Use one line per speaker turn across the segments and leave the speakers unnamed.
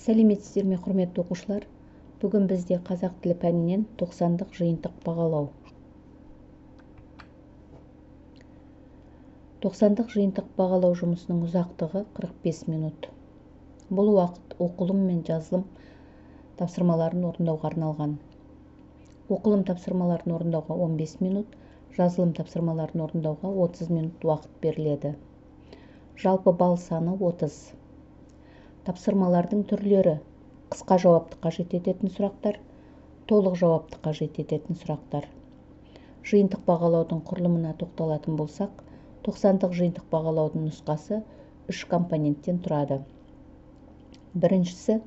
Сәлеметсіздер ме, құрметті оқушылар? Бүгін бізде қазақ тілі пәнінен 90-дық жиынтық бағалау. 90-дық жиынтық бағалау жұмысының ұзақтығы 45 минут. Бұл уақыт оқылым мен жазылым тапсырмаларын орындауға арналған. Оқылым тапсырмаларын орындауға 15 минут, жазылым тапсырмаларын орындауға 30 минут уақыт беріледі. Жалпы балл саны 30. Тапсырмалардың түрлері: қысқа жауапты қажет ететін сұрақтар, толық жауапты қажет ететін сұрақтар. Жиынтық бағалаудың құрылымына тоқталатын болсақ, 90-дық жиынтық бағалаудың нұсқасы 3 компоненттен тұрады. Біріншісі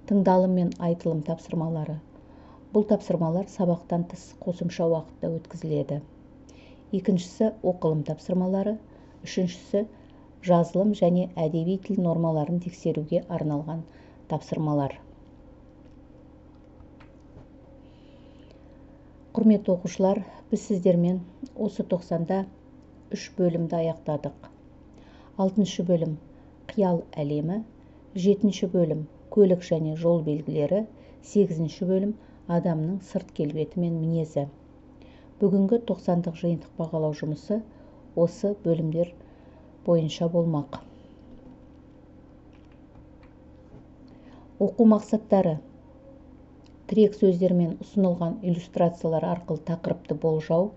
тыңдалым мен айтылым тапсырмалары. Бұл тапсырмалар сабақтан тыс қосымша уақытта өткізіледі. Екіншісі оқылым тапсырмалары. Үшіншісі жазылым және әдеби тіл нормаларын тексеруге арналған тапсырмалар. Құрметті оқушылар, біз сіздермен осы 90-да 3 бөлімді аяқтадық. 6-шы бөлім қиял әлемі, 7-ші бөлім көлік және жол белгілері, 8-ші бөлім адамның сырт келбеті мен мінезі. Бүгінгі 90-дық жиынтық бағалау жұмысы осы бөлімдер бойынша болмақ. Оқу мақсаттары: тірек сөздермен ұсынылған иллюстрациялар арқылы тақырыпты болжау,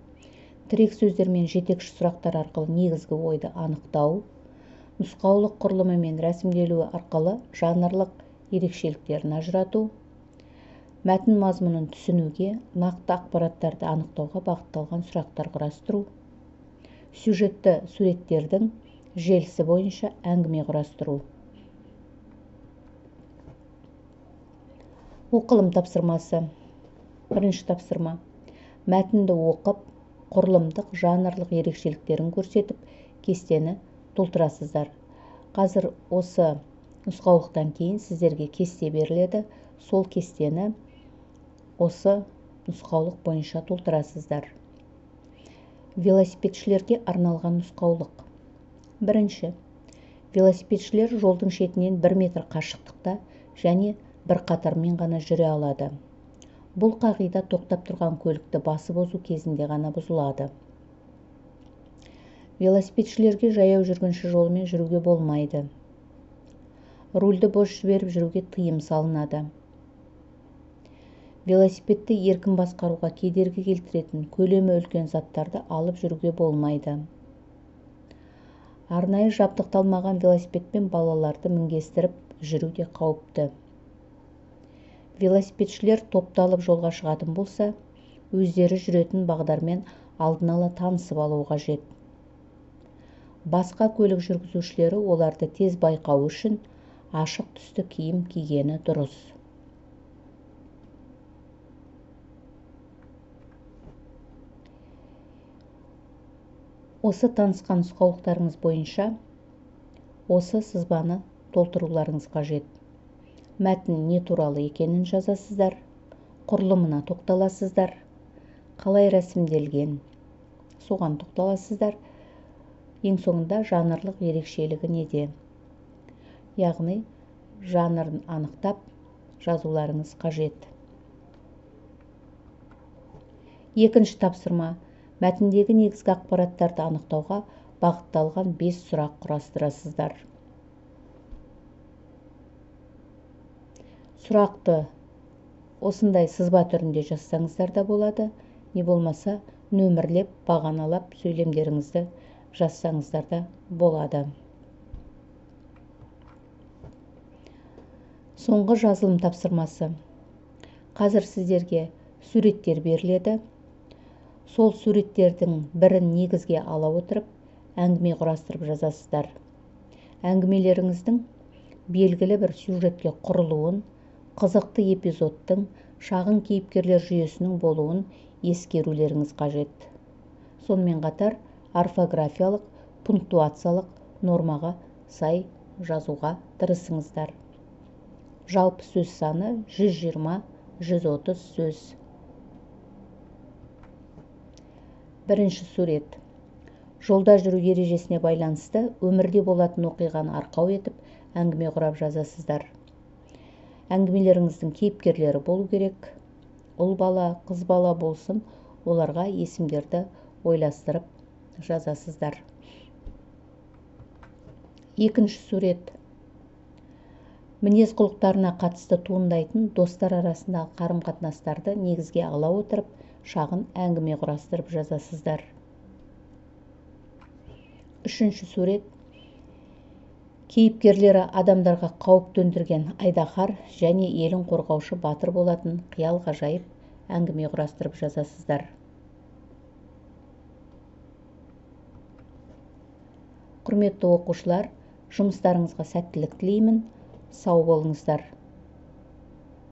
тірек сөздермен жетекші сұрақтар арқылы негізгі ойды анықтау, нұсқаулық құрылымы мен рәсімделуі арқылы жанрлық ерекшеліктерін ажырату, мәтін мазмұнын түсінуге, нақты ақпараттарды анықтауға бағытталған сұрақтар құрастыру, сюжетті суреттердің желісі бойынша әңгіме құрастыру. Оқылым тапсырмасы. Бірінші тапсырма: мәтінді оқып, құрылымдық жанрлық ерекшеліктерін көрсетіп, кестені толтырасыздар. Қазір осы нұсқаулықтан кейін сіздерге кесте беріледі. Сол кестені осы нұсқаулық бойынша толтырасыздар. Велосипедшілерге арналған нұсқаулық. Бірінші: велосипедшілер жолдың шетінен 1 метр қашықтықта және бір қатармен ғана жүре алады. Бұл қағида тоқтап тұрған көлікті басып озу кезінде ғана бұзылады. Велосипедшілерге жаяу жүргінші жолымен жүруге болмайды. Рульді бос жіберіп жүруге тыйым салынады. Велосипедті еркін басқаруға кедергі келтіретін көлемі үлкен заттарды алып жүруге болмайды. Арнайы жабдықталмаған велосипедпен балаларды мінгестіріп жүру де қауіпті. Велосипедшілер топталып жолға шығатын болса, өздері жүретін бағдармен алдын ала танысып алу қажет. Басқа көлік жүргізушілері оларды тез байқау үшін ашық түсті киім кигені дұрыс. Осы танысқан нұсқаулықтарыңыз бойынша осы сызбаны толтыруларыңыз қажет. Мәтін не туралы екенін жазасыздар, құрылымына тоқталасыздар, қалай рәсімделген, соған тоқталасыздар. Ең соңында жанрлық ерекшелігі неде? Яғни жанрын анықтап жазуларыңыз қажет. Екінші тапсырма: мәтіндегі негізгі ақпараттарды анықтауға бағытталған 5 сұрақ құрастырасыздар. Сұрақты осындай сызба түрінде жазсаңыздар да болады, не болмаса нөмірлеп, бағаналап сөйлемдеріңізді жазсаңыздар да болады. Соңғы жазылым тапсырмасы. Қазір сіздерге суреттер беріледі. Сол суреттердің бірін негізге ала отырып, әңгіме құрастырып жазасыздар. Әңгімелеріңіздің белгілі бір сюжетке құрылуын, қызықты эпизодтың, шағын кейіпкерлер жүйесінің болуын ескерулеріңіз қажет. Сонымен қатар орфографиялық, пунктуациялық нормаға сай жазуға тырысыңыздар. Жалпы сөз саны 120-130 сөз. Бірінші сурет: жолда жүру ережесіне байланысты өмірде болатын оқиғаны арқау етіп әңгіме құрап жазасыздар. әңгімелеріңіздің кейіпкерлері болу керек. Ұл бала, қыз бала болсын, оларға есімдерді ойластырып жазасыздар. Екінші сурет. Мінез құлықтарына қатысты туындайтын достар арасындағы қарым-қатынастарды негізге ала отырып, шағын әңгіме құрастырып жазасыздар. Үшінші сурет. Кейіпкерлері адамдарға қауіп төндірген айдаһар және елін қорғаушы батыр болатын қиял ғажайып әңгіме құрастырып жазасыздар. Құрметті оқушылар, жұмыстарыңызға сәттілік тілеймін. Сау болыңыздар.